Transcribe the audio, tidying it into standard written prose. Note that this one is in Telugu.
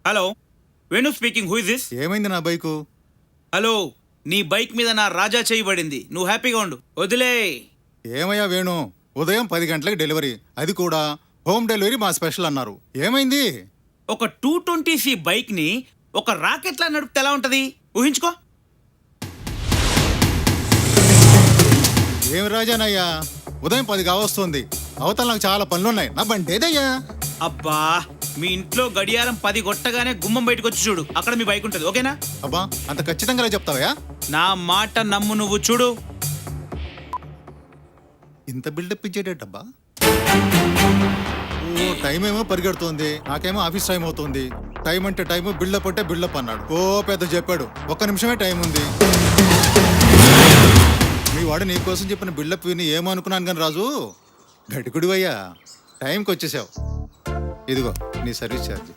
Hello Venu speaking, who is this? ఏమైంది నా బైకు? హలో, నీ బైక్ మీద నా రాజా చేయబడింది. నువ్వు హ్యాపీగా ఉండు, వదిలే. ఏమయ్యా వేణు, ఉదయం 10 గంటలకు డెలివరీ, అది కూడా హోమ్ డెలివరీ మా స్పెషల్ అన్నారు. ఏమైంది? ఒక 220C బైక్ ని ఒక రాకెట్లా నడిపితే ఎలా ఉంటది ఊహించుకో. ఏమి రాజానయ్యా, ఉదయం 10 కావస్తుంది, అవతల నాకు చాలా పనులున్నాయి, నా బండి ఏదయ్యా? అబ్బా, మీ ఇంట్లో గడియారం 10 కొట్టగానే గుమ్మం బయటకు వచ్చి చూడు, అక్కడ మీ బైక్ ఉంటుంది, ఓకేనా? అబ్బా, అంత ఖచ్చితంగా చెప్తావయ్యా? నా మాట నమ్ము, నువ్వు చూడు. ఇంత బిల్డప్ ఇచ్చేటబ్బా. ఓ టైం ఏమో పరిగెడుతోంది, నాకేమో ఆఫీస్ టైం అవుతుంది. టైం అంటే టైం, బిల్డప్ అంటే బిల్డప్ అన్నాడు. ఓ పెద్ద చెప్పాడు, 1 నిమిషమే టైం ఉంది. మీ వాడు నీ కోసం చెప్పిన బిల్డప్ విని ఏమనుకున్నాను కానీ రాజు, గడిగుడివయ్యా, టైంకి వచ్చేసావు. ఇదిగో నీ సర్వీస్ ఛార్జ్.